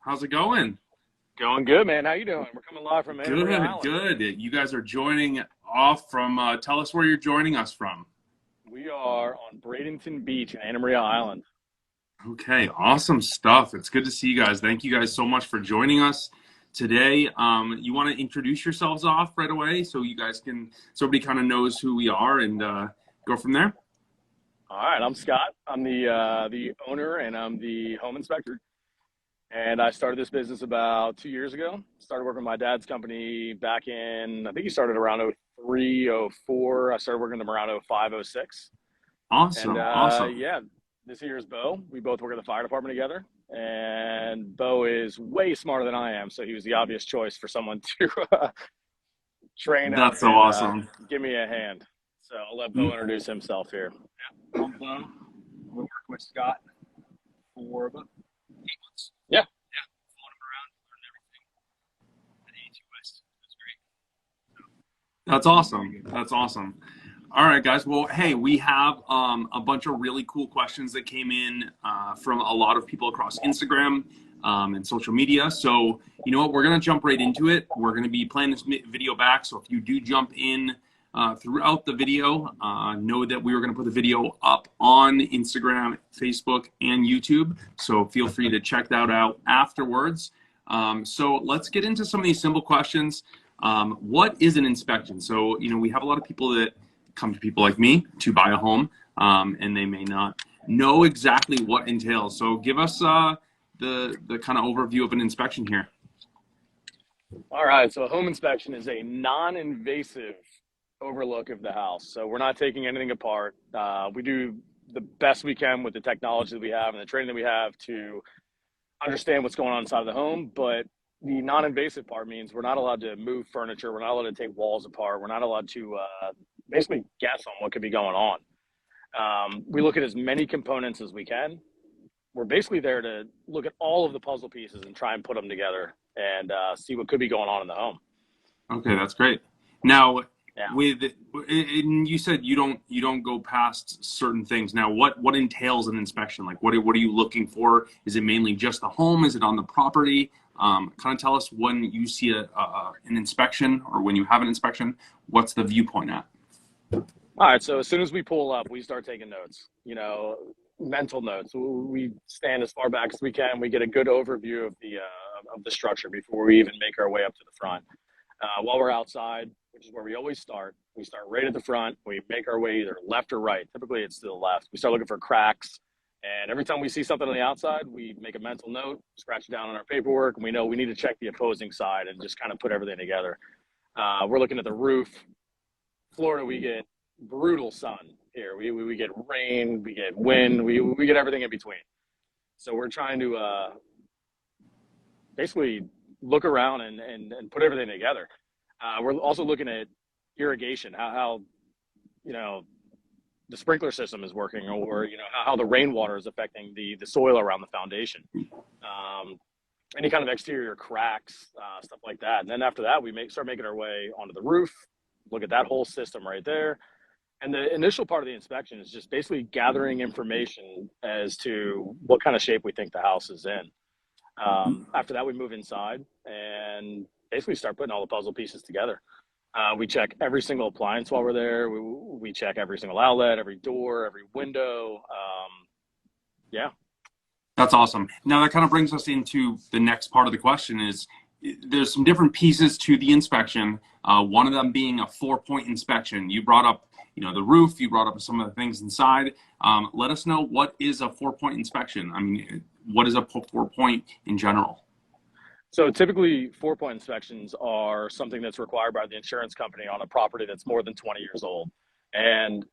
How's it going? Going good, man. How you doing? We're coming live from Anna Maria Good, Island. good. You guys are joining off from, tell us where you're joining us from. We are on Bradenton Beach in Anna Maria Island. Okay, awesome stuff. It's good to see you guys. Thank you guys so much for joining us today. You want to introduce yourselves off right away so you guys can, so everybody kind of knows who we are and go from there? All right, I'm Scott. I'm the owner and I'm the home inspector. And I started this business about 2 years ago. Started working with my dad's company back in, I think he started around 03, 04. I started working with him around 05, 06. Awesome, And awesome. yeah, this here is Bo. We both work at the fire department together. And Bo is way smarter than I am. So he was the obvious choice for someone to train up That's so and awesome. give me a hand. So I'll let Bo Mm. introduce himself here. I'm Bo. We work with Scott for about 8 months. Yeah. Flown him around, learned everything at 82 West. It was great. That's awesome. That's awesome. All right, guys. Well, hey, we have a bunch of really cool questions that came in from a lot of people across Instagram and social media. So, you know what? We're going to jump right into it. We're going to be playing this video back. So if you do jump in throughout the video, know that we were going to put the video up on Instagram, Facebook, and YouTube. So feel free to check that out afterwards. So let's get into some of these simple questions. What is an inspection? So, you know, we have a lot of people that come to people like me to buy a home, and they may not know exactly what entails. So give us the kind of overview of an inspection here. All right. So a home inspection is a non-invasive overlook of the house. So we're not taking anything apart. We do the best we can with the technology that we have and the training that we have to understand what's going on inside of the home. But the non-invasive part means we're not allowed to move furniture. We're not allowed to take walls apart. We're not allowed to basically guess on what could be going on. We look at as many components as we can. We're basically there to look at all of the puzzle pieces and try and put them together and see what could be going on in the home. Okay, that's great. Now, Yeah. and you said you don't go past certain things. Now, what entails an inspection? Like, what are you looking for? Is it mainly just the home? Is it on the property? Kind of tell us when you see an inspection or when you have an inspection, what's the viewpoint at? All right. So as soon as we pull up, we start taking notes, you know, mental notes. We stand as far back as we can. We get a good overview of the structure before we even make our way up to the front. While we're outside, which is where we always start, we start right at the front. We make our way either left or right. Typically, it's to the left. We start looking for cracks. And every time we see something on the outside, we make a mental note, scratch it down on our paperwork, and we know we need to check the opposing side and just kind of put everything together. We're looking at the roof. Florida, we get brutal sun here. We get rain, we get wind, we get everything in between. So we're trying to basically look around and put everything together. We're also looking at irrigation, how you know, the sprinkler system is working, or you know, how the rainwater is affecting the soil around the foundation. Any kind of exterior cracks, stuff like that. And then after that, we start making our way onto the roof, look at that whole system right there. And the initial part of the inspection is just basically gathering information as to what kind of shape we think the house is in. After that, we move inside and basically start putting all the puzzle pieces together. We check every single appliance while we're there. We check every single outlet, every door, every window. Yeah. That's awesome. Now that kind of brings us into the next part of the question is there's some different pieces to the inspection. One of them being a 4-point inspection. You brought up, you know, the roof, you brought up some of the things inside. Let us know, what is a 4-point inspection? I mean, what is a 4-point in general? So typically 4-point inspections are something that's required by the insurance company on a property that's more than 20 years old. And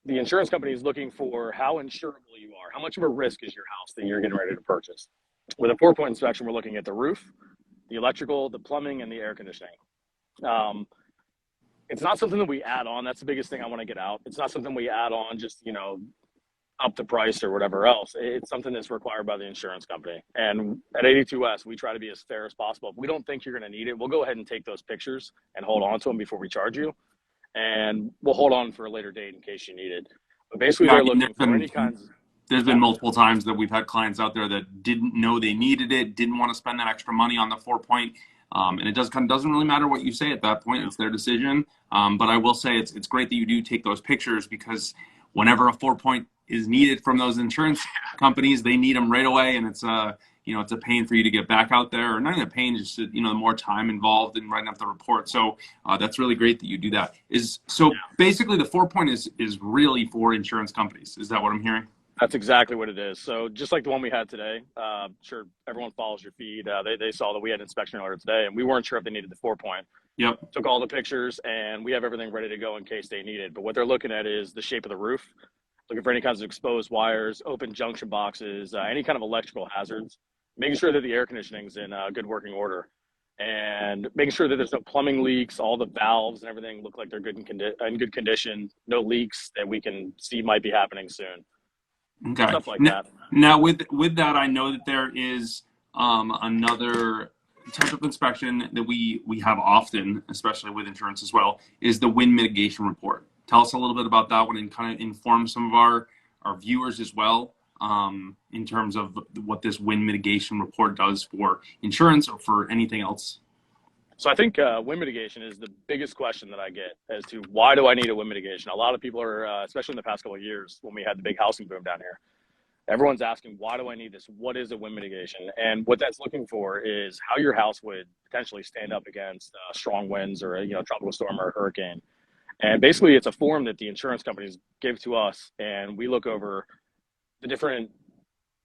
the insurance company is looking for how insurable you are. How much of a risk is your house that you're getting ready to purchase? With a 4-point inspection, we're looking at the roof, the electrical, the plumbing, and the air conditioning. It's not something that we add on. That's the biggest thing I want to get out. It's not something we add on just, you know, up the price or whatever else. It's something that's required by the insurance company. And at 82S, we try to be as fair as possible. If we don't think you're going to need it, we'll go ahead and take those pictures and hold on to them before we charge you. And we'll hold on for a later date in case you need it. But basically, they're looking for any kinds. there's been multiple times that we've had clients out there that didn't know they needed it, didn't want to spend that extra money on the 4-point. And it doesn't really matter what you say at that point. It's their decision. But I will say it's great that you do take those pictures, because whenever a 4-point is needed from those insurance companies, they need them right away. And it's it's a pain for you to get back out there, or not even a pain, just the more time involved in writing up the report. So that's really great that you do that. Basically the 4-point is really for insurance companies. Is that what I'm hearing? That's exactly what it is. So just like the one we had today, sure, everyone follows your feed. They saw that we had an inspection order today, and we weren't sure if they needed the 4-point. Yep. Took all the pictures, and we have everything ready to go in case they need it. But what they're looking at is the shape of the roof, looking for any kinds of exposed wires, open junction boxes, any kind of electrical hazards, making sure that the air conditioning's in good working order, and making sure that there's no plumbing leaks, all the valves and everything look like they're in good condition, no leaks that we can see might be happening soon. Okay. Stuff like that. Now, with that, I know that there is another type of inspection that we have often, especially with insurance as well, is the wind mitigation report. Tell us a little bit about that one, and kind of inform some of our viewers as well in terms of what this wind mitigation report does for insurance or for anything else. So I think wind mitigation is the biggest question that I get as to why do I need a wind mitigation? A lot of people are, especially in the past couple of years when we had the big housing boom down here, everyone's asking, why do I need this? What is a wind mitigation? And what that's looking for is how your house would potentially stand up against strong winds or a tropical storm or a hurricane. And basically it's a form that the insurance companies give to us, and we look over the different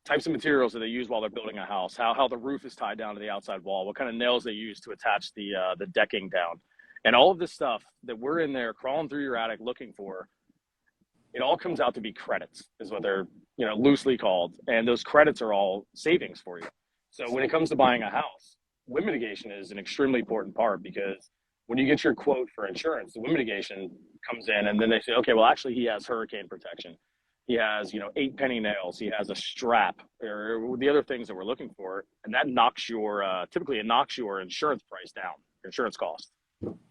types of materials that they use while they're building a house, how the roof is tied down to the outside wall, what kind of nails they use to attach the decking down. And all of this stuff that we're in there crawling through your attic looking for, it all comes out to be credits, is what they're loosely called. And those credits are all savings for you. So when it comes to buying a house, wind mitigation is an extremely important part, because when you get your quote for insurance, the wind mitigation comes in, and then they say, okay, well, actually he has hurricane protection. He has, 8 penny nails. He has a strap, or the other things that we're looking for. And that typically it knocks your insurance price down, your insurance cost.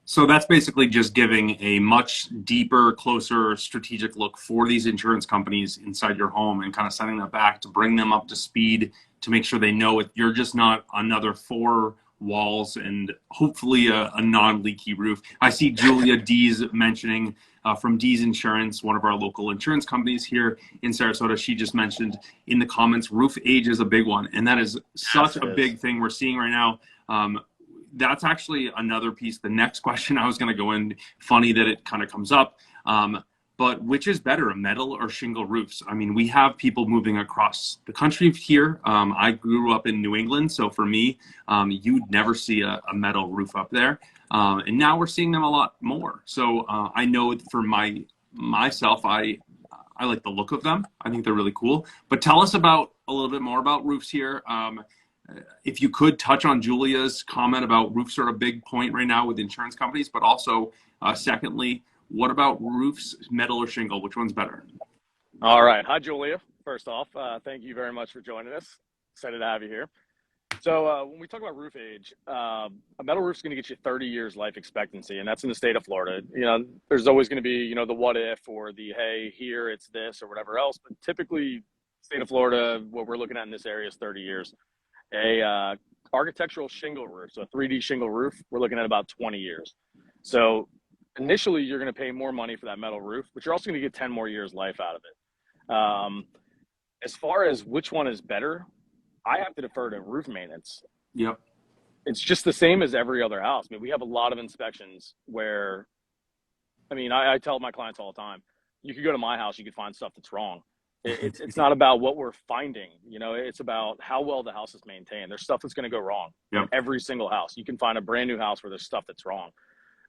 So that's basically just giving a much deeper, closer strategic look for these insurance companies inside your home, and kind of sending that back to bring them up to speed, to make sure they know you're just not another 4 walls and hopefully a non-leaky roof. I see Julia D's mentioning from D's Insurance, one of our local insurance companies here in Sarasota. She just mentioned in the comments, roof age is a big one. And that is such a big thing we're seeing right now. That's actually another piece. The next question I was going to go in, funny that it kind of comes up. But which is better, a metal or shingle roofs? I mean, we have people moving across the country here. I grew up in New England, so for me, you'd never see a metal roof up there. And now we're seeing them a lot more. So I know for myself, I like the look of them. I think they're really cool. But tell us a little bit more about roofs here. If you could touch on Julia's comment about roofs are a big point right now with insurance companies, but also secondly, what about roofs, metal or shingle? Which one's better? All right. Hi, Julia. First off, thank you very much for joining us. Excited to have you here. So when we talk about roof age, a metal roof is going to get you 30 years life expectancy, and that's in the state of Florida. There's always going to be, the what if, or the, hey, here it's this or whatever else. But typically, state of Florida, what we're looking at in this area is 30 years. A architectural shingle roof, so a 3D shingle roof, we're looking at about 20 years. So initially, you're going to pay more money for that metal roof, but you're also going to get 10 more years life out of it. As far as which one is better, I have to defer to roof maintenance. Yep. It's just the same as every other house. I mean, we have a lot of inspections where, I tell my clients all the time, you could go to my house, you could find stuff that's wrong. It's not about what we're finding, it's about how well the house is maintained. There's stuff that's going to go wrong. Yep. Every single house. You can find a brand new house where there's stuff that's wrong.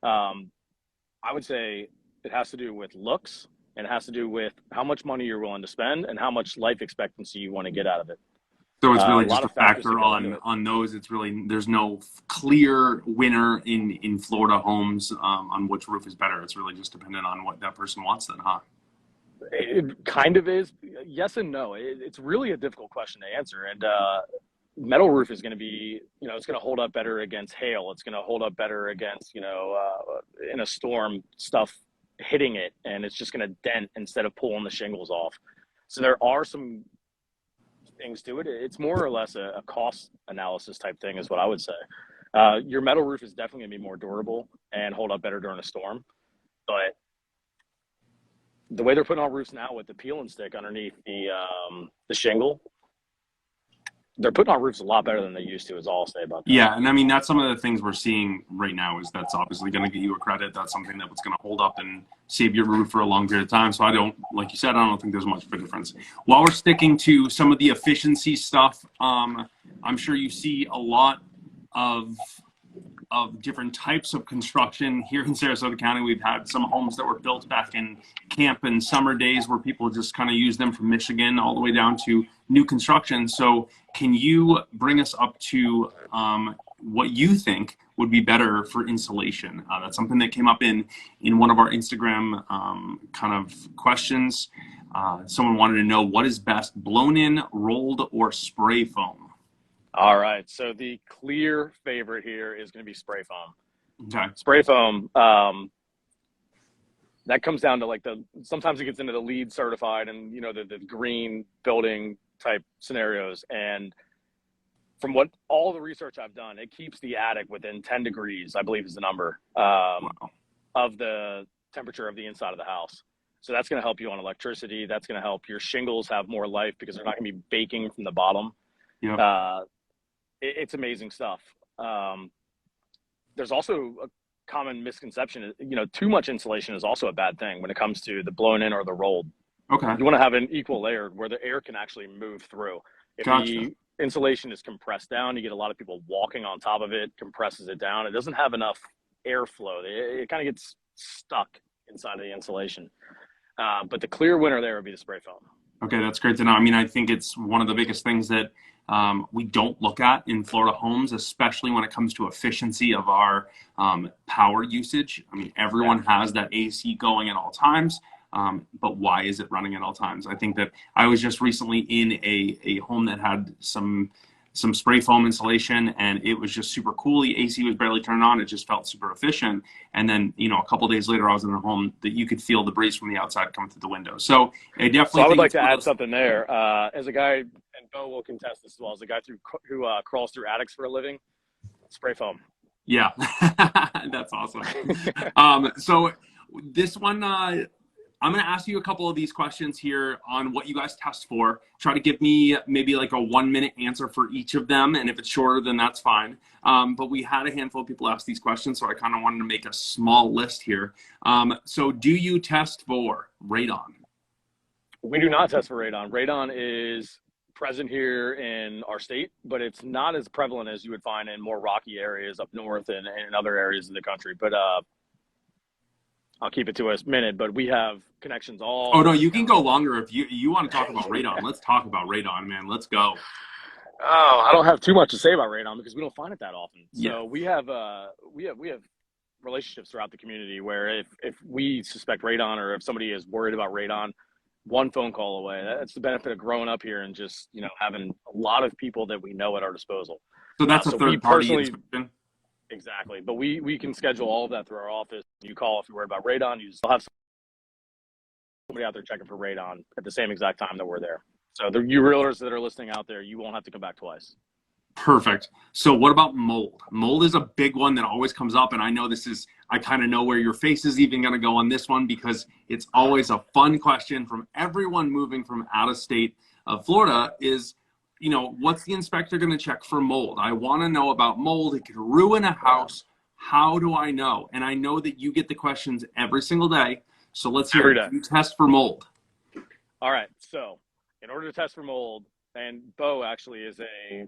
I would say it has to do with looks, and it has to do with how much money you're willing to spend and how much life expectancy you want to get out of it. So it's really just a factor on those. It's really, there's no clear winner in Florida homes on which roof is better. It's really just dependent on what that person wants then, huh? It kind of is. Yes and no. It's really a difficult question to answer. And metal roof is going to be, it's going to hold up better against hail. It's going to hold up better against, in a storm, stuff hitting it, and it's just going to dent instead of pulling the shingles off. So there are some things to it. It's more or less a cost analysis type thing is what I would say. Your metal roof is definitely going to be more durable and hold up better during a storm. But the way they're putting on roofs now with the peel and stick underneath the shingle, they're putting on roofs a lot better than they used to, is all I'll say about that. Yeah, and I mean, that's some of the things we're seeing right now is that's obviously going to get you a credit. That's something that was going to hold up and save your roof for a long period of time. So I don't, like you said, I don't think there's much of a difference. While we're sticking to some of the efficiency stuff, I'm sure you see a lot of different types of construction here in Sarasota County. We've had some homes that were built back in camp and summer days where people just kind of use them from Michigan all the way down to new construction. So can you bring us up to what you think would be better for insulation? That's something that came up in one of our Instagram kind of questions. Someone wanted to know what is best, blown in, rolled, or spray foam? All right. So the clear favorite here is going to be spray foam. Okay. Spray foam, that comes down to like sometimes it gets into the LEED certified and, you know, the green building type scenarios. And from what all the research I've done, it keeps the attic within 10 degrees, I believe is the number, of the temperature of the inside of the house. So that's going to help you on electricity. That's going to help your shingles have more life because they're not going to be baking from the bottom. Yeah. It's amazing stuff. There's also a common misconception, you know, too much insulation is also a bad thing when it comes to the blown in or the rolled. Okay. You want to have an equal layer where the air can actually move through. If the insulation is compressed down, you get a lot of people walking on top of it, compresses it down. It doesn't have enough airflow. It kind of gets stuck inside of the insulation. But the clear winner there would be the spray foam. Okay, that's great to know. I mean, I think it's one of the biggest things that we don't look at in Florida homes, especially when it comes to efficiency of our power usage. I mean, everyone has that AC going at all times, but why is it running at all times? I think that I was just recently in a home that had some spray foam insulation, and it was just super cool. The AC was barely turned on. It just felt super efficient. And then, you know, a couple of days later, I was in a home that you could feel the breeze from the outside coming through the window. So I definitely I would like to add something there. As a guy, and Bo will contest this as well, as a guy who crawls through attics for a living, spray foam. Yeah, that's awesome. So this one, I'm going to ask you a couple of these questions here on what you guys test for. Try to give me maybe like a 1-minute answer for each of them. And if it's shorter, then that's fine. But we had a handful of people ask these questions, so I kind of wanted to make a small list here. So do you test for radon? We do not test for radon. Radon is present here in our state, but it's not as prevalent as you would find in more rocky areas up north and in other areas of the country. But I'll keep it to a minute, but we have connections all. Oh, no, you can go longer if you want to talk about radon. Let's talk about radon, man. Let's go. Oh, I don't have too much to say about radon because we don't find it that often. Yeah. So we have relationships throughout the community where if we suspect radon or if somebody is worried about radon, one phone call away. That's the benefit of growing up here and just, you know, having a lot of people that we know at our disposal. So that's a third party inspection. Exactly. But we can schedule all of that through our office. You call if you're worried about radon, you still have somebody out there checking for radon at the same exact time that we're there. So you realtors that are listening out there, you won't have to come back twice. Perfect. So what about mold? Mold is a big one that always comes up. And I know I kind of know where your face is even going to go on this one because it's always a fun question from everyone moving from out of state of Florida is, you know, what's the inspector going to check for mold? I want to know about mold. It could ruin a house. How do I know? And I know that you get the questions every single day. So let's hear it. You test for mold. All right. So in order to test for mold, and Bo actually is a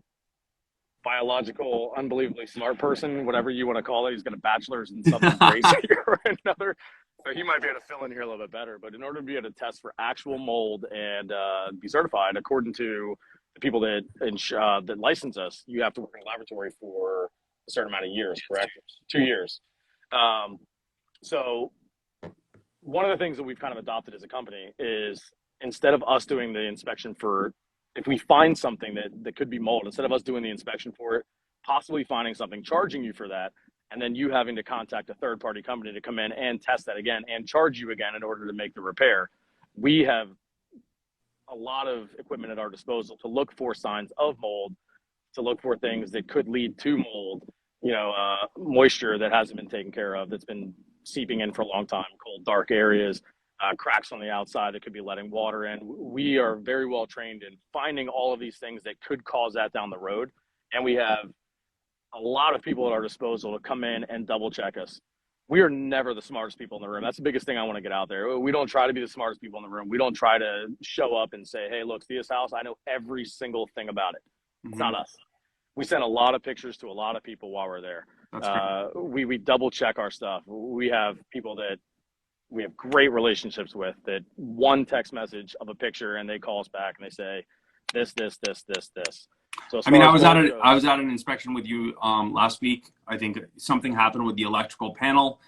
biological, unbelievably smart person, whatever you want to call it. He's got a bachelor's in something crazy or another. So he might be able to fill in here a little bit better. But in order to be able to test for actual mold and be certified, according to the people that license us, you have to work in a laboratory for a certain amount of years, correct? 2 years. So one of the things that we've kind of adopted as a company is instead of us doing the inspection for, if we find something that could be mold, instead of us doing the inspection for it, possibly finding something, charging you for that, and then you having to contact a third-party company to come in and test that again and charge you again in order to make the repair, we have a lot of equipment at our disposal to look for signs of mold, to look for things that could lead to mold, moisture that hasn't been taken care of, that's been seeping in for a long time, cold, dark areas, cracks on the outside that could be letting water in. We are very well trained in finding all of these things that could cause that down the road. And we have a lot of people at our disposal to come in and double check us. We are never the smartest people in the room. That's the biggest thing I want to get out there. We don't try to be the smartest people in the room. We don't try to show up and say, hey, look, see this house? I know every single thing about it. Mm-hmm. It's not us. We send a lot of pictures to a lot of people while we're there. That's we double check our stuff. We have people that we have great relationships with, that one text message of a picture and they call us back and they say this. So I mean, I was at an inspection with you last week. I think something happened with the electrical panel.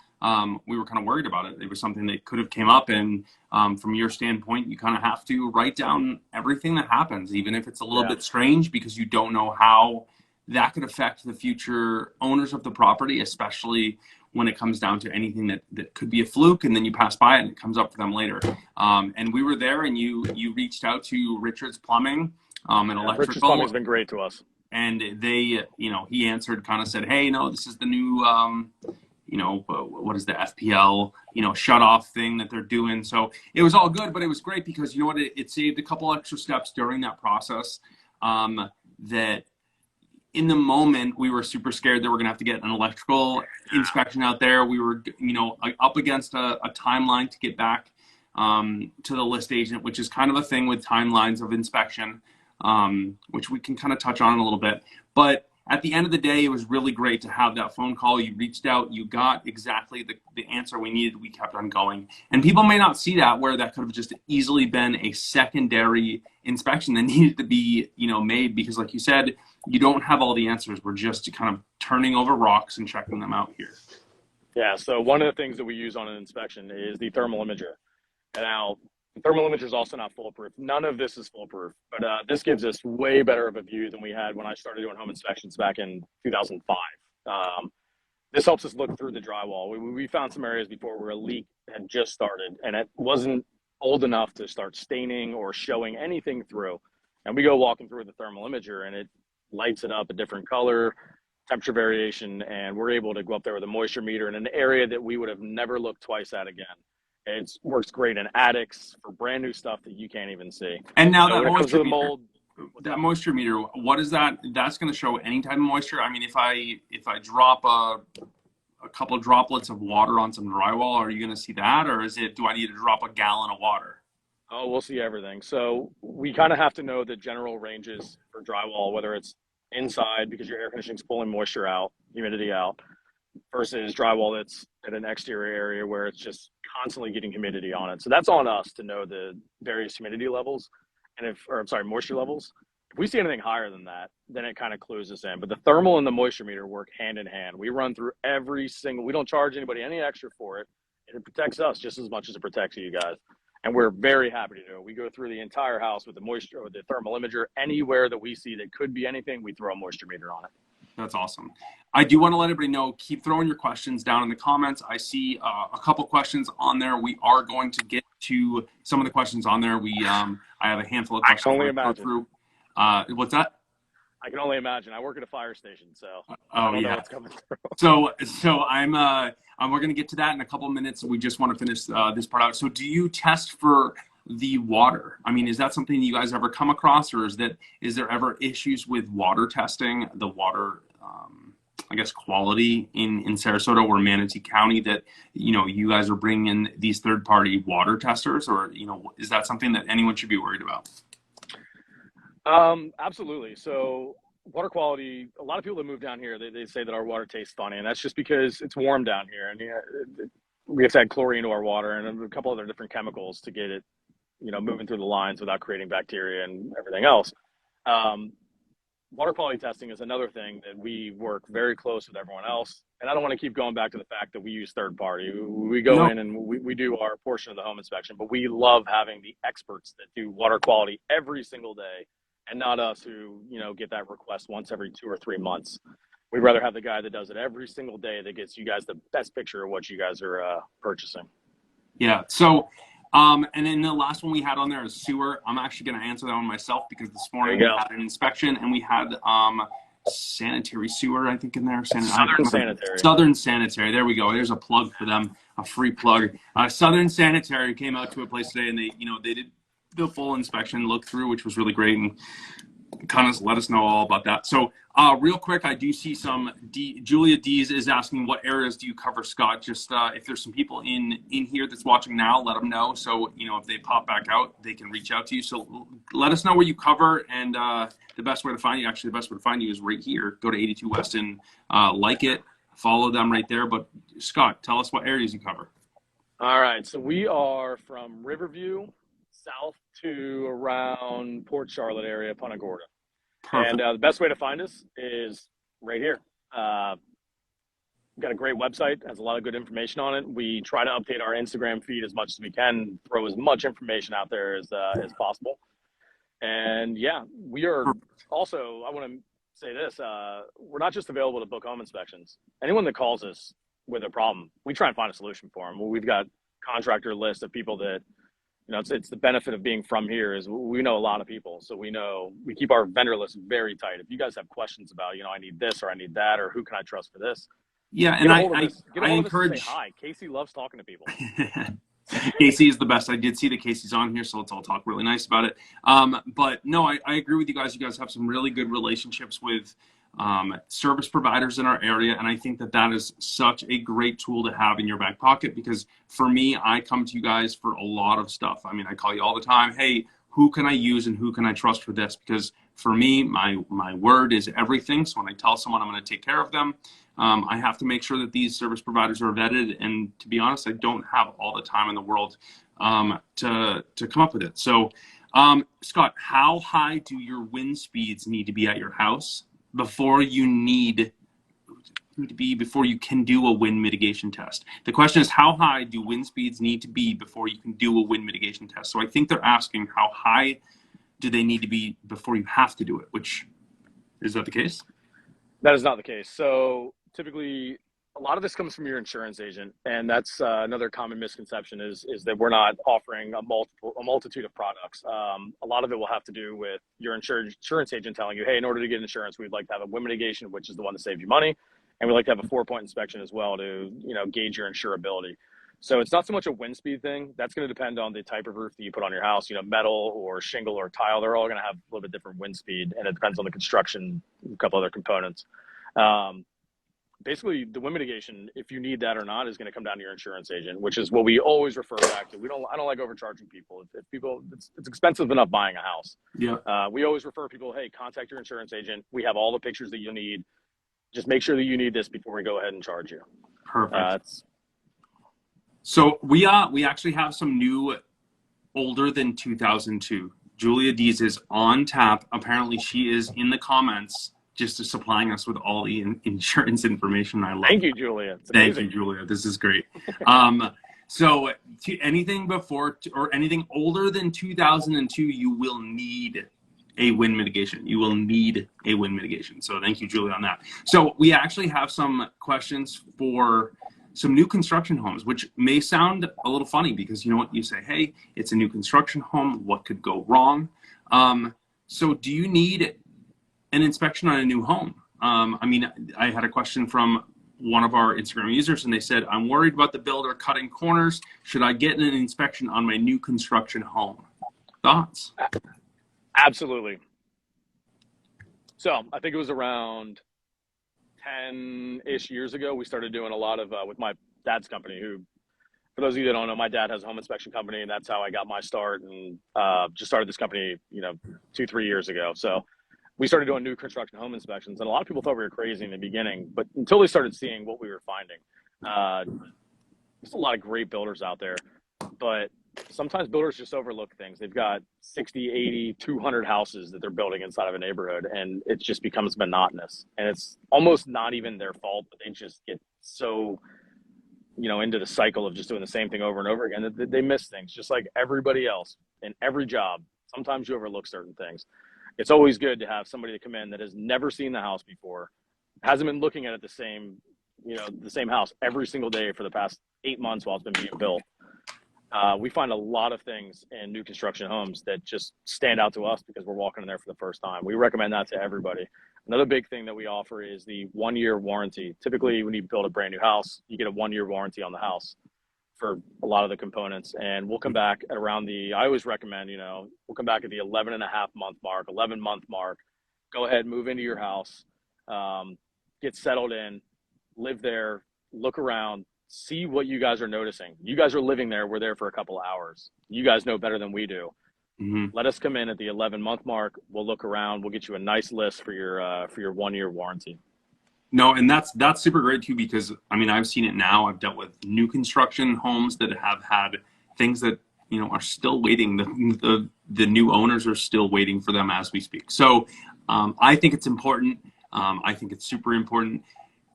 We were kind of worried about it. It was something that could have came up, and from your standpoint, you kind of have to write down everything that happens, even if it's a little bit strange, because you don't know how that could affect the future owners of the property, especially when it comes down to anything that could be a fluke, and then you pass by it and it comes up for them later. And we were there, and you reached out to Richard's Plumbing and Electrical. Richard's Plumbing has been great to us. And they, he answered, kind of said, hey, no, this is the new, what is the FPL, shut off thing that they're doing. So it was all good, but it was great because you know what, it saved a couple extra steps during that process. That in the moment we were super scared that we're gonna have to get an electrical inspection out there. We were, up against a timeline to get back to the list agent, which is kind of a thing with timelines of inspection. Which we can kind of touch on in a little bit. But at the end of the day, it was really great to have that phone call. You reached out, you got exactly the answer we needed. We kept on going. And people may not see that, where that could have just easily been a secondary inspection that needed to be, made, because like you said, you don't have all the answers. We're just kind of turning over rocks and checking them out here. Yeah, so one of the things that we use on an inspection is the thermal imager. And now, the thermal imager is also not foolproof. None of this is foolproof, but this gives us way better of a view than we had when I started doing home inspections back in 2005. This helps us look through the drywall. We found some areas before where a leak had just started and it wasn't old enough to start staining or showing anything through. And we go walking through the thermal imager and it lights it up a different color, temperature variation, and we're able to go up there with a moisture meter in an area that we would have never looked twice at again. It works great in attics for brand new stuff that you can't even see. And now that moisture meter, what is that? That's going to show any type of moisture. I mean, if I drop a couple of droplets of water on some drywall, are you going to see that, or do I need to drop a gallon of water? Oh, we'll see everything. So we kind of have to know the general ranges for drywall, whether it's inside because your air conditioning is pulling moisture out, humidity out, versus drywall that's at an exterior area where it's just constantly getting humidity on it. So that's on us to know the various humidity levels moisture levels. If we see anything higher than that, then it kind of clues us in. But the thermal and the moisture meter work hand in hand. We run through we don't charge anybody any extra for it. And it protects us just as much as it protects you guys. And we're very happy to do it. We go through the entire house with the thermal imager. Anywhere that we see that could be anything, we throw a moisture meter on it. That's awesome. I do want to let everybody know, keep throwing your questions down in the comments. I see a couple questions on there. We are going to get to some of the questions on there. I have a handful of questions. I can only imagine. Through. What's that? I can only imagine. I work at a fire station, so I don't know what's coming through. So we're going to get to that in a couple of minutes. We just want to finish this part out. So do you test for the water? I mean, is that something you guys ever come across, or is there ever issues with water testing, the water, quality in Sarasota or Manatee County that, you guys are bringing in these third-party water testers, or, is that something that anyone should be worried about? Absolutely. So water quality, a lot of people that move down here, they say that our water tastes funny, and that's just because it's warm down here. And we have to add chlorine to our water and a couple other different chemicals to get it, moving through the lines without creating bacteria and everything else. Water quality testing is another thing that we work very close with everyone else. And I don't want to keep going back to the fact that we use third party. We go in and we do our portion of the home inspection, but we love having the experts that do water quality every single day, and not us who, get that request once every 2 or 3 months. We'd rather have the guy that does it every single day that gets you guys the best picture of what you guys are purchasing. Yeah. So And then the last one we had on there is sewer. I'm actually going to answer that one myself because this morning we had an inspection and we had sanitary sewer, I think, in there. Southern Sanitary. Southern Sanitary. There we go. There's a plug for them, a free plug. Southern Sanitary came out to a place today and they did the full inspection, look through, which was really great, and kind of let us know all about that. So real quick, I do see some Julia D's is asking, what areas do you cover, Scott? Just if there's some people in here that's watching now, let them know. So, if they pop back out, they can reach out to you. So let us know where you cover, and the best way to find you, is right here. Go to 82 West and like it, follow them right there. But Scott, tell us what areas you cover. All right. So we are from Riverview south to around Port Charlotte area, Punta Gorda. Perfect. And the best way to find us is right here. We've got a great website, has a lot of good information on it. We try to update our Instagram feed as much as we can, throw as much information out there as possible. And yeah, we are also, I want to say this, we're not just available to book home inspections. Anyone that calls us with a problem, we try and find a solution for them. We've got contractor list of people that, it's the benefit of being from here is we know a lot of people. So we keep our vendor list very tight. If you guys have questions about, I need this or I need that, or who can I trust for this? Yeah. And I encourage, say hi. Casey loves talking to people. Casey is the best. I did see that Casey's on here, so let's all talk really nice about it. But no, I agree with you guys. You guys have some really good relationships with service providers in our area, and I think that is such a great tool to have in your back pocket, because for me, I come to you guys for a lot of stuff. I mean, I call you all the time, hey, who can I use and who can I trust for this? Because for me, my word is everything. So when I tell someone I'm going to take care of them, I have to make sure that these service providers are vetted, and to be honest, I don't have all the time in the world to come up with it. So Scott, how high do your wind speeds need to be at your house before you can do a wind mitigation test? The question is, how high do wind speeds need to be before you can do a wind mitigation test? So I think they're asking, how high do they need to be before you have to do it? Which, is that the case? That is not the case. So typically, a lot of this comes from your insurance agent, and that's another common misconception is that we're not offering a multitude of products. A lot of it will have to do with your insurance agent telling you, hey, in order to get insurance, we'd like to have a wind mitigation, which is the one to save you money, and we like to have a 4-point inspection as well to gauge your insurability. So it's not so much a wind speed thing. That's going to depend on the type of roof that you put on your house. Metal or shingle or tile, they're all going to have a little bit different wind speed, and it depends on the construction, a couple other components. Basically, the wind mitigation, if you need that or not, is going to come down to your insurance agent, which is what we always refer back to. I don't like overcharging people. If people, it's expensive enough buying a house. Yeah. We always refer people, hey, contact your insurance agent. We have all the pictures that you need. Just make sure that you need this before we go ahead and charge you. Perfect. So we actually have some new older than 2002. Julia Dees is on tap. Apparently, she is in the comments, just supplying us with all the insurance information. I love it. Thank you, Julia. Thank you, Julia. This is great. So anything before or anything older than 2002, you will need a wind mitigation. You will need a wind mitigation. So thank you, Julia, on that. So we actually have some questions for some new construction homes, which may sound a little funny because you say, hey, it's a new construction home. What could go wrong? So do you need an inspection on a new home? I had a question from one of our Instagram users, and they said, I'm worried about the builder cutting corners. Should I get an inspection on my new construction home? Thoughts? Absolutely. So I think it was around 10-ish years ago, we started doing a lot of, with my dad's company, who, for those of you that don't know, my dad has a home inspection company, and that's how I got my start, and just started this company, 2-3 years ago. So we started doing new construction home inspections, and a lot of people thought we were crazy in the beginning, but until they started seeing what we were finding. There's a lot of great builders out there, but sometimes builders just overlook things. They've got 60, 80, 200 houses that they're building inside of a neighborhood, and it just becomes monotonous. And it's almost not even their fault, but they just get so, into the cycle of just doing the same thing over and over again that they miss things, just like everybody else in every job. Sometimes you overlook certain things. It's always good to have somebody to come in that has never seen the house before, hasn't been looking at it the same house every single day for the past 8 months while it's been being built. We find a lot of things in new construction homes that just stand out to us because we're walking in there for the first time. We recommend that to everybody. Another big thing that we offer is the 1-year warranty. Typically, when you build a brand new house, you get a 1-year warranty on the house for a lot of the components. And we'll come back at around I always recommend, we'll come back at the 11.5-month mark, 11-month mark. Go ahead, move into your house, get settled in, live there, look around, see what you guys are noticing. You guys are living there. We're there for a couple of hours. You guys know better than we do. Let us come in at the 11-month mark. We'll look around. We'll get you a nice list for your 1-year warranty. No, and that's super great too, because I mean, I've seen it now. I've dealt with new construction homes that have had things that, are still waiting. The new owners are still waiting for them as we speak. So I think it's important. I think it's super important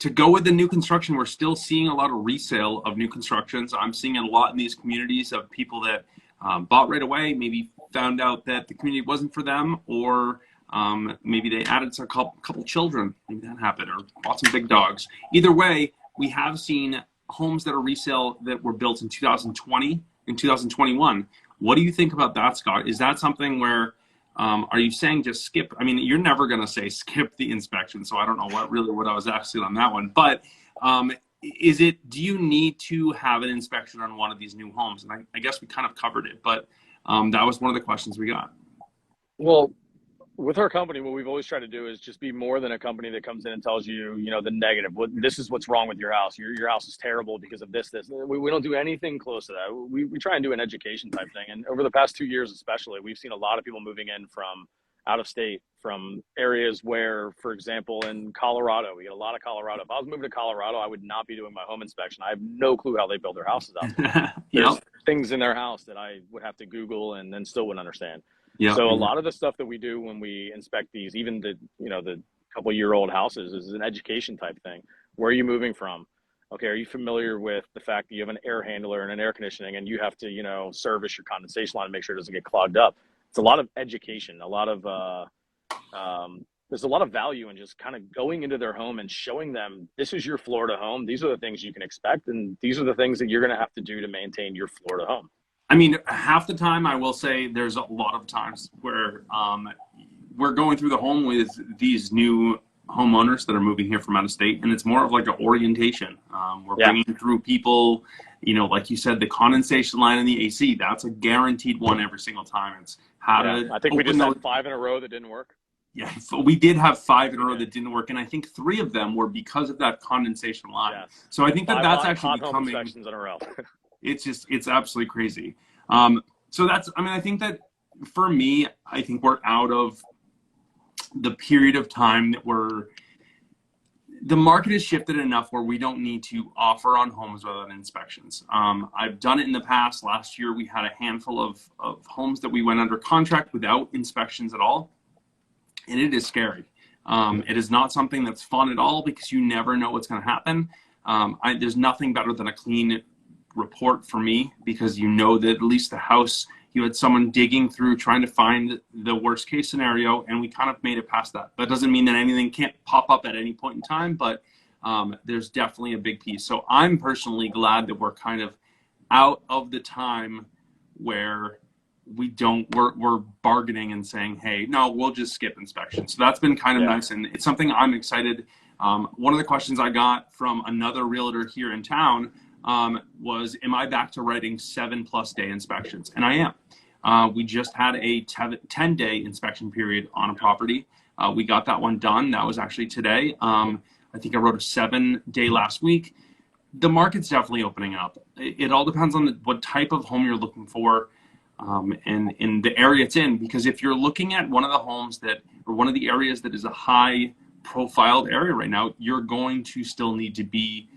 to go with the new construction. We're still seeing a lot of resale of new constructions. I'm seeing it a lot in these communities of people that bought right away, maybe found out that the community wasn't for them, or maybe they added a couple children. Maybe that happened, or bought some big dogs. Either way, we have seen homes that are resale that were built in 2020 and 2021. What do you think about that, Scott? Is that something where, are you saying just skip? I mean, you're never going to say skip the inspection, so I don't know what I was asking on that one. But do you need to have an inspection on one of these new homes? And I guess we kind of covered it, but that was one of the questions we got. Well, with our company, what we've always tried to do is just be more than a company that comes in and tells you, the negative. This is what's wrong with your house. Your house is terrible because of this. We don't do anything close to that. We try and do an education type thing. And over the past 2 years, especially, we've seen a lot of people moving in from out of state, from areas where, for example, in Colorado, we get a lot of Colorado. If I was moving to Colorado, I would not be doing my home inspection. I have no clue how they build their houses out there. There's things in their house that I would have to Google and then still wouldn't understand. Yeah. So a lot of the stuff that we do when we inspect these, even the couple-year-old houses, is an education type thing. Where are you moving from? Okay, are you familiar with the fact that you have an air handler and an air conditioning, and you have to, service your condensation line and make sure it doesn't get clogged up? It's a lot of education, a lot of there's a lot of value in just kind of going into their home and showing them, this is your Florida home. These are the things you can expect, and these are the things that you're going to have to do to maintain your Florida home. I mean, half the time, I will say there's a lot of times where we're going through the home with these new homeowners that are moving here from out of state, and it's more of like an orientation. We're bringing through people, like you said, the condensation line and the AC. That's a guaranteed one every single time. It's how to. I think we just had 5 in a row that didn't work. Yeah, we did have 5 in a row that didn't work, and I think 3 of them were because of that condensation line. Yeah. So I think that's actually becoming. Home inspections in a row. It's absolutely crazy. So I think that for me, I think we're out of the period of time that the market has shifted enough where we don't need to offer on homes without inspections. I've done it in the past. Last year, we had a handful of homes that we went under contract without inspections at all. And it is scary. It is not something that's fun at all because you never know what's going to happen. There's nothing better than a clean report for me, because that at least the house, you had someone digging through trying to find the worst case scenario, and we kind of made it past that. That doesn't mean that anything can't pop up at any point in time, but there's definitely a big piece. So I'm personally glad that we're kind of out of the time where we're bargaining and saying, hey, no, we'll just skip inspection. So that's been kind of nice, and it's something I'm excited. One of the questions I got from another realtor here in town was, am I back to writing 7+ day inspections? And I am. We just had a 10-day inspection period on a property. We got that one done. That was actually today. I think I wrote a 7-day last week. The market's definitely opening up. It all depends on what type of home you're looking for, and in the area it's in. Because if you're looking at one of the homes or one of the areas that is a high profiled area right now, you're going to still need to be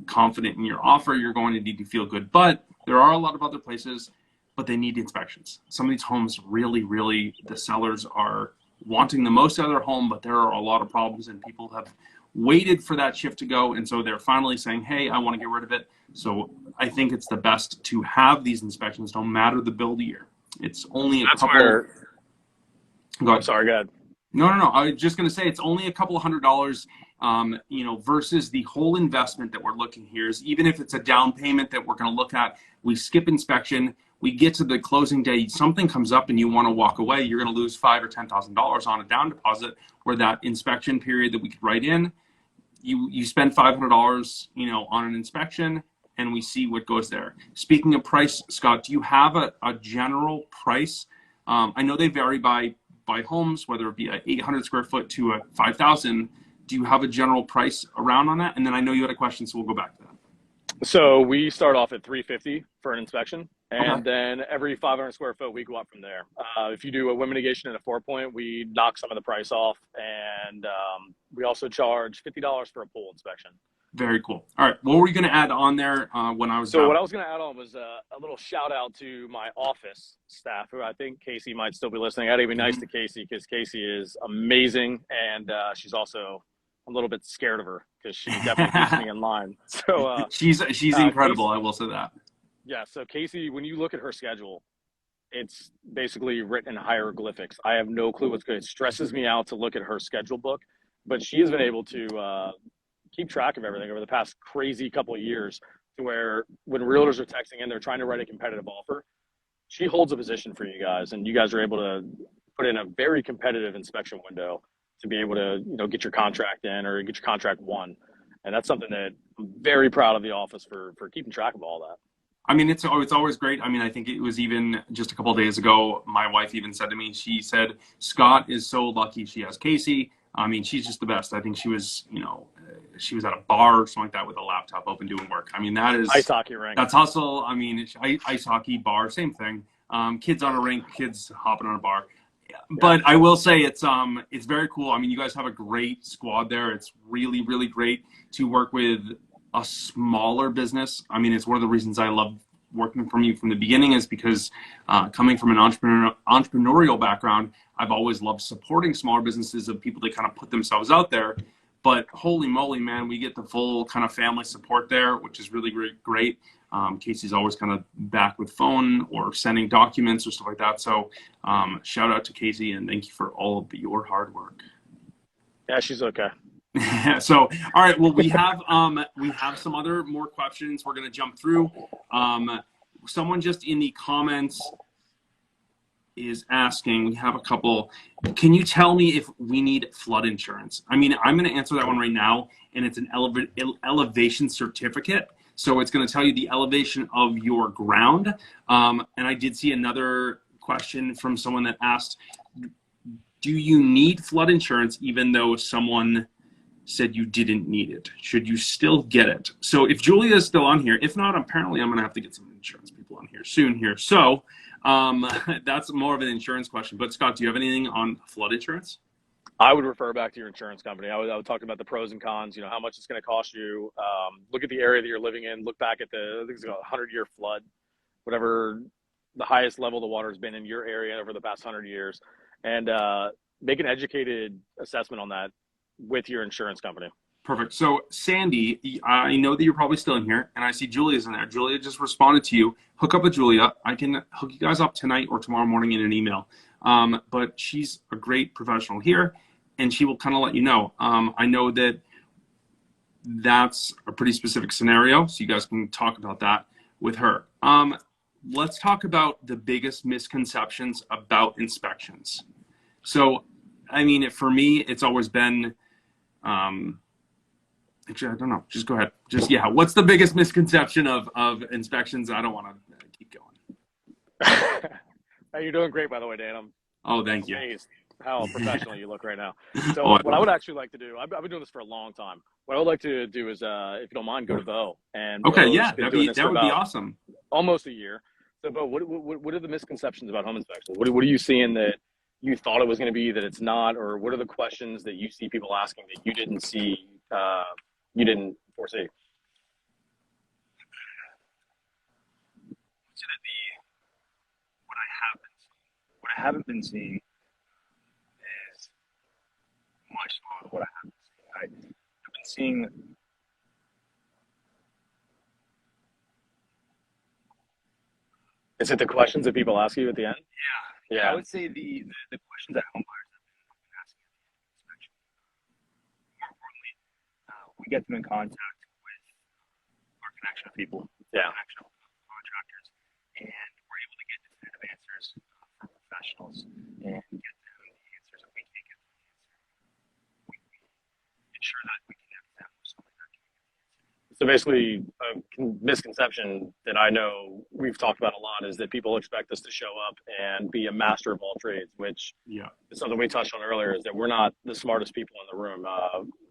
confident in your offer. You're going to need to feel good, but there are a lot of other places, but they need inspections. Some of these homes really, the sellers are wanting the most out of their home, but there are a lot of problems, and people have waited for that shift to go, and so they're finally saying, hey, I want to get rid of it. So I think it's the best to have these inspections, no matter the build year. It's only a couple. Go ahead. I'm sorry, go ahead. No. I was just going to say, it's only a couple $100 versus the whole investment that we're looking here is, even if it's a down payment that we're going to look at, we skip inspection, we get to the closing day, something comes up and you want to walk away, you're going to lose $5,000 or $10,000 on a down deposit, where that inspection period that we could write in, you spend $500, on an inspection, and we see what goes there. Speaking of price, Scott, do you have a general price? I know they vary by homes, whether it be a 800 square foot to a 5,000. Do you have a general price around on that? And then I know you had a question, so we'll go back to that. So we start off at $350 for an inspection, and Okay. then every 500 square foot, we go up from there. If you do a mitigation and a 4-point, we knock some of the price off, and we also charge $50 for a pool inspection. Very cool. All right. What were you going to add on there when I was So what I was going to add on was a little shout out to my office staff, who I think Casey might still be listening. I had to be nice to Casey, because Casey is amazing, and she's also a little bit scared of her, because she definitely keeps me in line. So she's incredible. Casey, I will say that. yeah. So Casey, when you look at her schedule, it's basically written in hieroglyphics. I have no clue what's good. It stresses me out to look at her schedule book, but she has been able to keep track of everything over the past crazy couple of years, to where when realtors are texting in, they're trying to write a competitive offer, she holds a position for you guys, and you guys are able to put in a very competitive inspection window to be able to, get your contract in or get your contract won. And that's something that I'm very proud of the office for keeping track of all that. I mean, it's always great. I mean, I think it was even just a couple of days ago, my wife even said to me, she said, Scott is so lucky she has Casey. I mean, she's just the best. I think she was, she was at a bar or something like that with a laptop open doing work. I mean, that is ice hockey rink. That's hustle. I mean, it's ice hockey, bar, same thing. Kids on a rink, kids hopping on a bar. But I will say it's very cool. I mean, you guys have a great squad there. It's really, really great to work with a smaller business. I mean, it's one of the reasons I love working from you from the beginning, is because coming from an entrepreneurial background, I've always loved supporting smaller businesses, of people that kind of put themselves out there. But holy moly, man, we get the full kind of family support there, which is really, really great. Casey's always kind of back with phone or sending documents or stuff like that. So shout out to Casey, and thank you for all of your hard work. Yeah, she's okay. So, all right. Well, we have some other more questions we're going to jump through. Someone just in the comments is asking, we have a couple. Can you tell me if we need flood insurance? I mean, I'm going to answer that one right now, and it's an elevation certificate. So it's going to tell you the elevation of your ground. And I did see another question from someone that asked, do you need flood insurance even though someone said you didn't need it? Should you still get it? So if Julia is still on here, if not, apparently I'm going to have to get some insurance people on here soon here. So that's more of an insurance question. But Scott, do you have anything on flood insurance? I would refer back to your insurance company. I would talk about the pros and cons, how much it's going to cost you. Look at the area that you're living in. Look back at I think it's a 100-year flood, whatever the highest level the water has been in your area over the past 100 years. And make an educated assessment on that with your insurance company. Perfect. So Sandy, I know that you're probably still in here, and I see Julia's in there. Julia just responded to you. Hook up with Julia. I can hook you guys up tonight or tomorrow morning in an email. But she's a great professional here, and she will kind of let you know. I know that that's a pretty specific scenario, so you guys can talk about that with her. Let's talk about the biggest misconceptions about inspections. So, I mean, for me, it's always been, actually, I don't know. Just go ahead. What's the biggest misconception of inspections? I don't want to keep going. Hey, you're doing great, by the way, Dan. Oh, thank you. Amazed how professional you look right now. So what I would actually like to do, I've been doing this for a long time. What I would like to do is, if you don't mind, go to Bo. And okay, Bo's yeah, been that doing would this for be awesome. Almost a year. So, Bo, what are the misconceptions about home inspections? What are you seeing that you thought it was going to be that it's not, or what are the questions that you see people asking that you didn't see, you didn't foresee? What I haven't been seeing is much more of what I haven't seen. I've been seeing Is it the questions that people ask you at the end? Yeah. I would say the questions that home buyers have been asking at the end of the inspection. More importantly, we get them in contact with our connection of people, Yeah. connection of contractors, and we're able to get definitive answers from professionals and get them the answers that we can't get them the answer. We ensure that we connect them with somebody that can get the answer. So basically, a misconception that I know we've talked about a lot is that people expect us to show up and be a master of all trades, which is something we touched on earlier, is that we're not the smartest people in the room.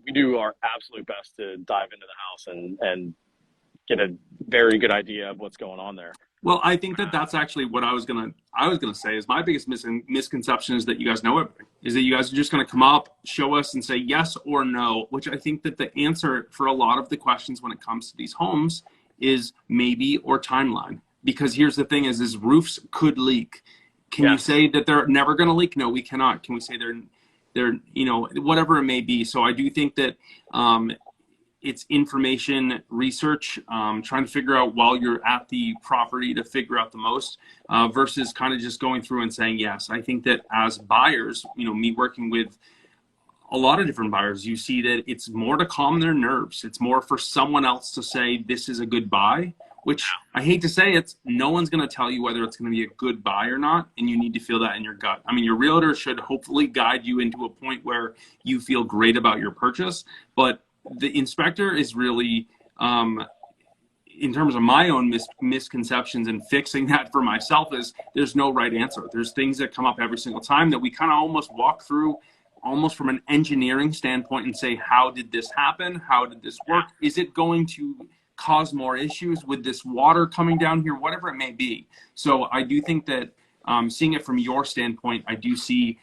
We do our absolute best to dive into the house and get a very good idea of what's going on there. Well, I think that that's actually what I was gonna say is my biggest misconception is that you guys know everything. Is that you guys are just gonna come up, show us, and say yes or no. Which I think that the answer for a lot of the questions when it comes to these homes is maybe or timeline. Because here's the thing: is roofs could leak. Can you say that they're never gonna leak? No, we cannot. Can we say they're whatever it may be? So I do think that it's information research, trying to figure out while you're at the property to figure out the most versus kind of just going through and saying yes. I think that as buyers, me working with a lot of different buyers, you see that it's more to calm their nerves. It's more for someone else to say this is a good buy, which I hate to say no one's going to tell you whether it's going to be a good buy or not, and you need to feel that in your gut. I mean, your realtor should hopefully guide you into a point where you feel great about your purchase, but the inspector is really, in terms of my own misconceptions and fixing that for myself, is there's no right answer. There's things that come up every single time that we kind of almost walk through almost from an engineering standpoint and say, how did this happen? How did this work? Is it going to cause more issues with this water coming down here? Whatever it may be. So I do think that seeing it from your standpoint, I do see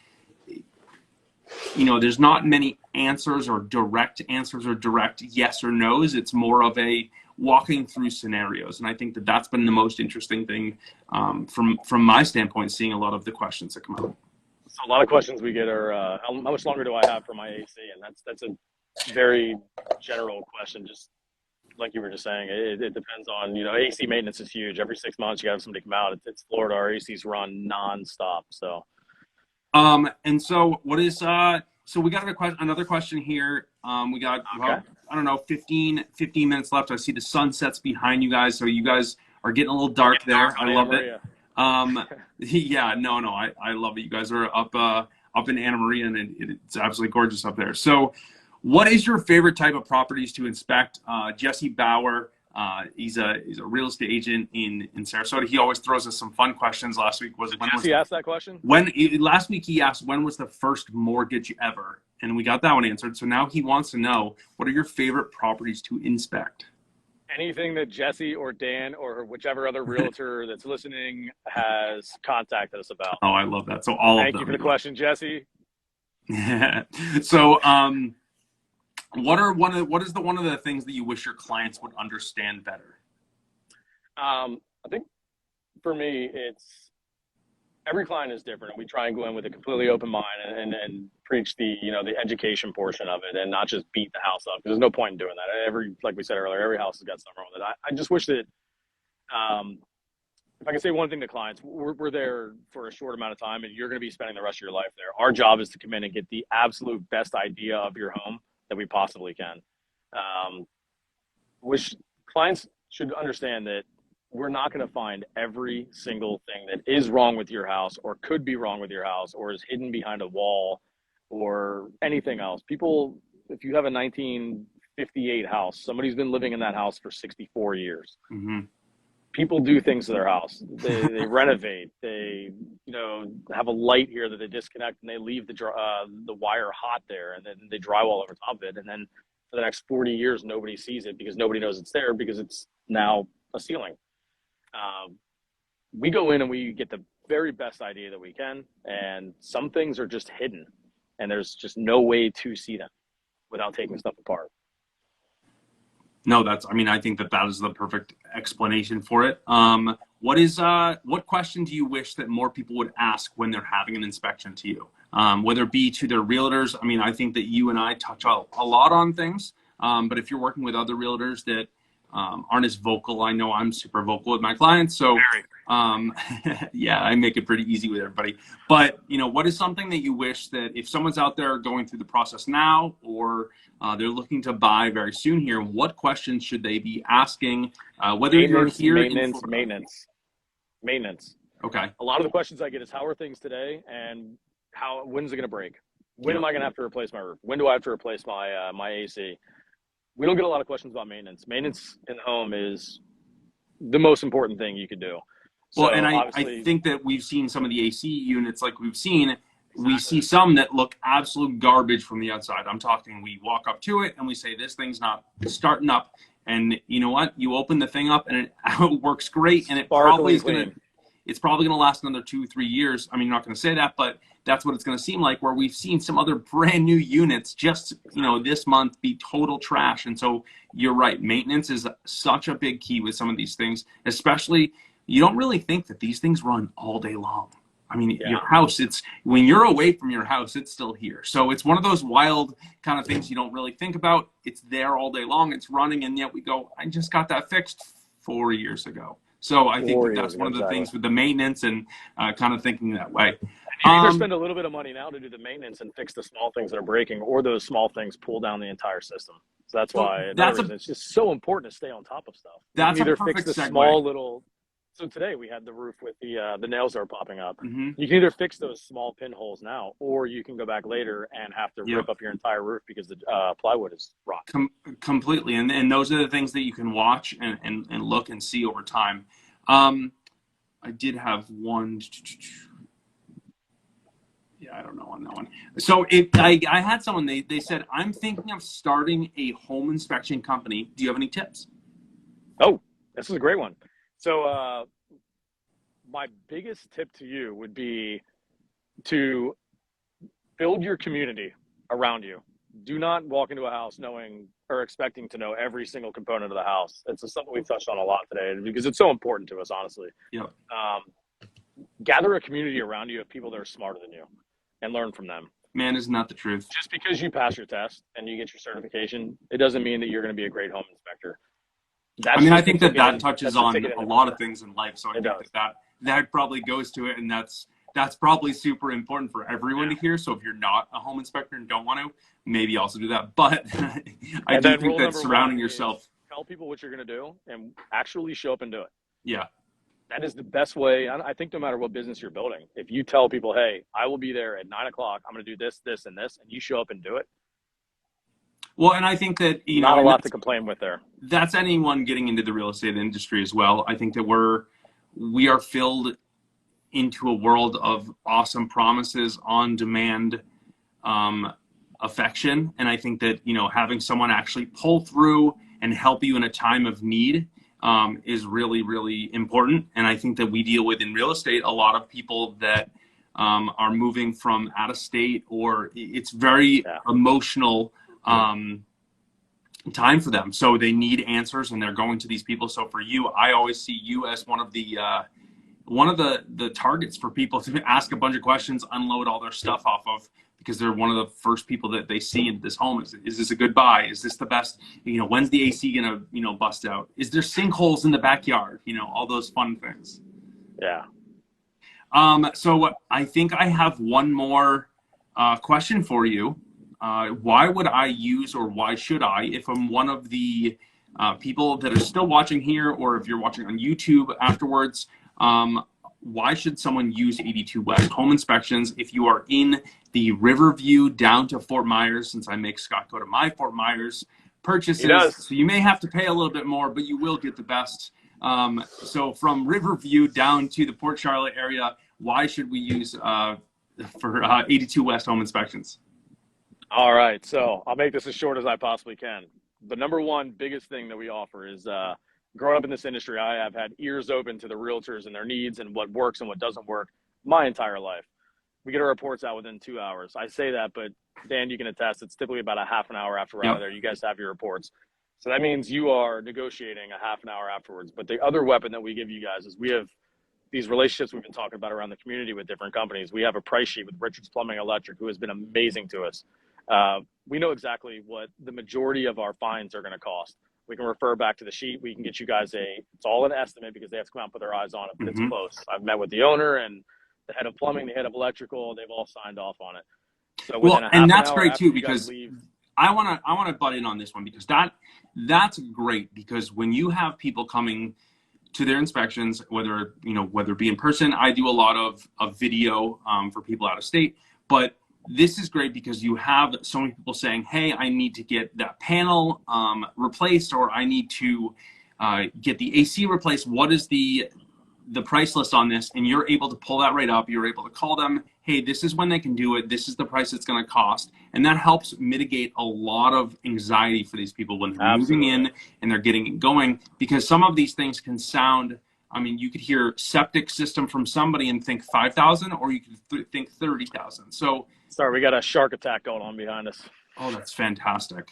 there's not many answers or direct yes or no's. It's more of a walking through scenarios. And I think that that's been the most interesting thing from my standpoint, seeing a lot of the questions that come out. So a lot of questions we get are, how much longer do I have for my AC? And that's a very general question. Just like you were just saying, it depends on, AC maintenance is huge. Every 6 months, you got to have somebody come out. It's Florida. Our ACs run nonstop. So. And so what is, so we got another question here. We got, about, I don't know, 15 minutes left. I see the sunsets behind you guys. So you guys are getting a little dark there. I love it. Yeah, no, I love it. You guys are up in Anna Maria, and it's absolutely gorgeous up there. So what is your favorite type of properties to inspect? Jesse Bauer, he's a real estate agent in Sarasota. He always throws us some fun questions. Last week was it? Jesse asked that question? Last week he asked, when was the first mortgage ever? And we got that one answered. So now he wants to know, what are your favorite properties to inspect? Anything that Jesse or Dan or whichever other realtor that's listening has contacted us about. Oh, I love that. So all of them. Thank you for the question, Jesse. So, what is one of the things that you wish your clients would understand better? I think for me, it's every client is different. We try and go in with a completely open mind and preach the education portion of it and not just beat the house up. There's no point in doing that. Like we said earlier, every house has got something wrong with it. I just wish that, if I can say one thing to clients, we're there for a short amount of time and you're going to be spending the rest of your life there. Our job is to come in and get the absolute best idea of your home that we possibly can. Which clients should understand that we're not going to find every single thing that is wrong with your house or could be wrong with your house or is hidden behind a wall or anything else. People, if you have a 1958 house, somebody's been living in that house for 64 years. Mm-hmm. People do things to their house. They renovate. They, have a light here that they disconnect and they leave the wire hot there, and then they drywall over top of it. And then for the next 40 years, nobody sees it because nobody knows it's there because it's now a ceiling. We go in and we get the very best idea that we can, and some things are just hidden, and there's just no way to see them without taking stuff apart. No, I think that is the perfect explanation for it. What question do you wish that more people would ask when they're having an inspection to you? Whether it be to their realtors. I think that you and I touch a lot on things, but if you're working with other realtors that aren't as vocal, I know I'm super vocal with my clients. So Yeah, I make it pretty easy with everybody. But, what is something that you wish that if someone's out there going through the process now, or they're looking to buy very soon here, what questions should they be asking? Whether you're here in Florida. Maintenance. Okay. A lot of the questions I get is, how are things today, and when's it going to break? When am I going to have to replace my roof? When do I have to replace my AC? We don't get a lot of questions about maintenance. Maintenance in the home is the most important thing you could do. Well, and I think that we've seen some of the AC units, like we see some that look absolute garbage from the outside. I'm talking, we walk up to it and we say, this thing's not starting up. And you know what? You open the thing up and it works great, and it's probably going to last another 2-3 years. I mean, you're not going to say that, but that's what it's going to seem like, where we've seen some other brand new units just, this month be total trash. And so you're right. Maintenance is such a big key with some of these things, especially you don't really think that these things run all day long. I mean, your house, when you're away from your house, it's still here. So it's one of those wild kind of things you don't really think about. It's there all day long. It's running. And yet we go, I just got that fixed 4 years ago. So I think that's one of the things with the maintenance and kind of thinking that way. You either spend a little bit of money now to do the maintenance and fix the small things that are breaking, or those small things pull down the entire system. So that's why it's just so important to stay on top of stuff. That's you can either a perfect fix the segue. Small little. So today we had the roof with the nails that are popping up. Mm-hmm. You can either fix those small pinholes now, or you can go back later and have to rip up your entire roof because the plywood is rotten. Completely, and those are the things that you can watch and look and see over time. I did have one. Yeah, I don't know on that one. So I had someone, they said, I'm thinking of starting a home inspection company. Do you have any tips? Oh, this is a great one. So my biggest tip to you would be to build your community around you. Do not walk into a house knowing or expecting to know every single component of the house. It's something we've touched on a lot today because it's so important to us, honestly. Yeah. Gather a community around you of people that are smarter than you and learn from them. Man, isn't that the truth? Just because you pass your test and you get your certification, it doesn't mean that you're going to be a great home inspector. I think that touches on a lot of things in life. So I think that probably goes to it, and that's probably super important for everyone to hear. So if you're not a home inspector and don't want to, maybe also do that. But I do think that surrounding yourself, tell people what you're going to do and actually show up and do it. Yeah. That is the best way. I think no matter what business you're building, if you tell people, hey, I will be there at 9 o'clock, I'm going to do this, this, and this, and you show up and do it. Well, and I think that, not a lot to complain with there. That's anyone getting into the real estate industry as well. I think that we are filled into a world of awesome promises, on demand, affection. And I think that, having someone actually pull through and help you in a time of need is really, really important. And I think that we deal with in real estate a lot of people that are moving from out of state, or it's very emotional time for them. So they need answers and they're going to these people. So for you, I always see you as one of the targets for people to ask a bunch of questions, unload all their stuff off of, because they're one of the first people that they see in this home. Is this a good buy? Is this the best? When's the AC gonna bust out? Is there sinkholes in the backyard? All those fun things. Yeah. So I think I have one more question for you. Why would I use, or why should I, if I'm one of the people that are still watching here, or if you're watching on YouTube afterwards, why should someone use 82 West Home Inspections if you are in the Riverview down to Fort Myers, since I make Scott go to my Fort Myers purchases. So you may have to pay a little bit more, but you will get the best. So from Riverview down to the Port Charlotte area, why should we use for 82 West Home Inspections? All right, so I'll make this as short as I possibly can. The number one biggest thing that we offer is growing up in this industry, I have had ears open to the realtors and their needs and what works and what doesn't work my entire life. We get our reports out within 2 hours. I say that, but Dan, you can attest, it's typically about a half an hour after we're out of there. You guys have your reports. So that means you are negotiating a half an hour afterwards. But the other weapon that we give you guys is we have these relationships we've been talking about around the community with different companies. We have a price sheet with Richards Plumbing Electric, who has been amazing to us. We know exactly what the majority of our fines are going to cost. We can refer back to the sheet. We can get you guys it's all an estimate because they have to come out and put their eyes on it, but it's close. I've met with the owner and the head of plumbing, the head of electrical. They've all signed off on it. So within a half and an that's hour great after too, you guys because leave, I want to butt in on this one, because that's great, because when you have people coming to their inspections, whether it be in person, I do a lot of video for people out of state, but this is great because you have so many people saying, hey, I need to get that panel replaced, or I need to get the AC replaced. What is the price list on this? And you're able to pull that right up. You're able to call them, hey, this is when they can do it. This is the price it's going to cost. And that helps mitigate a lot of anxiety for these people when they're moving in and they're getting it going, because some of these things can sound, I mean, you could hear septic system from somebody and think 5,000, or you could think 30,000. So sorry, we got a shark attack going on behind us. oh, that's fantastic.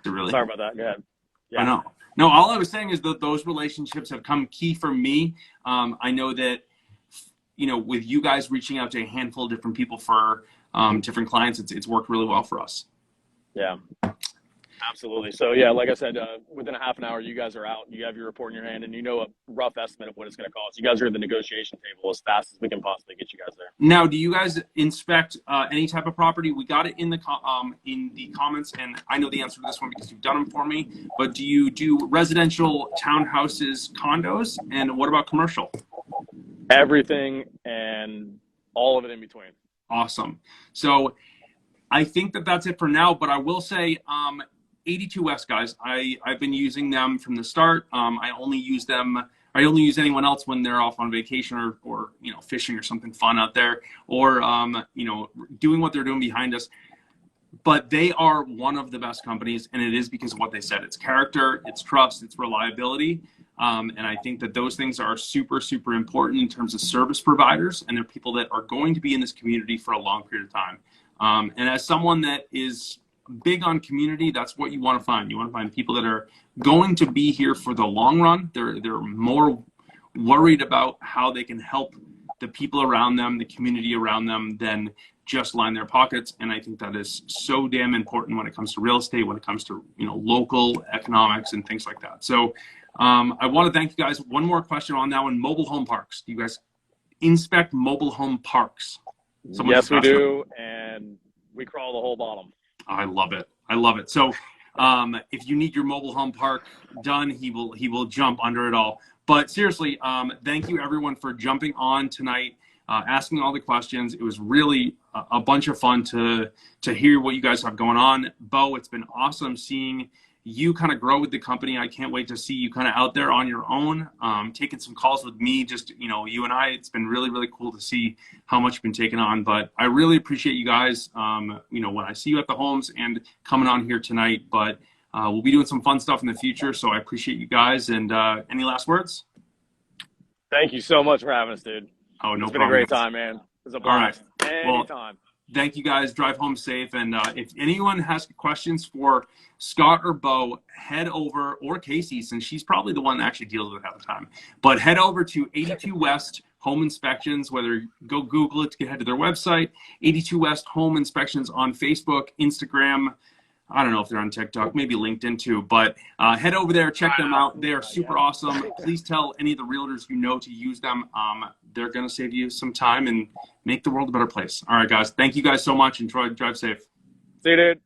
Really, sorry about that. Go ahead. Yeah. I know. No, all I was saying is that those relationships have come key for me. I know that, with you guys reaching out to a handful of different people for different clients, it's worked really well for us. Yeah, absolutely. So yeah, like I said, within a half an hour, you guys are out. You have your report in your hand, and you know a rough estimate of what it's going to cost. You guys are at the negotiation table as fast as we can possibly get you guys there. Now, do you guys inspect any type of property? We got it in the comments, and I know the answer to this one because you've done them for me. But do you do residential, townhouses, condos, and what about commercial? Everything and all of it in between. Awesome. So I think that's it for now, but I will say 82 West, guys, I've been using them from the start. I only use anyone else when they're off on vacation or fishing or something fun out there, or doing what they're doing behind us. But they are one of the best companies, and it is because of what they said. It's character, it's trust, it's reliability. And I think that those things are super, super important in terms of service providers, and they're people that are going to be in this community for a long period of time. And as someone that is big on community, that's what you want to find. You want to find people that are going to be here for the long run. They're more worried about how they can help the people around them, the community around them, than just line their pockets. And I think that is so damn important when it comes to real estate, when it comes to local economics and things like that. So I want to thank you guys. One more question on that one: mobile home parks. Do you guys inspect mobile home parks? Yes, we do, and we crawl the whole bottom. I love it. I love it. So if you need your mobile home park done, he will jump under it all. But seriously, thank you everyone for jumping on tonight, asking all the questions. It was really a bunch of fun to hear what you guys have going on. Bo, it's been awesome seeing you kind of grow with the company. I can't wait to see you kind of out there on your own, taking some calls with me, just, you and I. It's been really, really cool to see how much you've been taking on. But I really appreciate you guys, when I see you at the homes and coming on here tonight. But we'll be doing some fun stuff in the future. So I appreciate you guys. And any last words? Thank you so much for having us, dude. Oh, no problem. It's been a great time, man. It was a blast. All right. Anytime. Well, thank you guys. Drive home safe. And if anyone has questions for Scott or Bo, head over, or Casey, since she's probably the one that actually deals with it at the time. But head over to 82 West Home Inspections, whether go Google it to head to their website, 82 West Home Inspections on Facebook, Instagram. I don't know if they're on TikTok, maybe LinkedIn too, but head over there, check them out. They are super awesome. Please tell any of the realtors to use them. They're going to save you some time and make the world a better place. All right, guys. Thank you guys so much, and drive safe. See you, dude.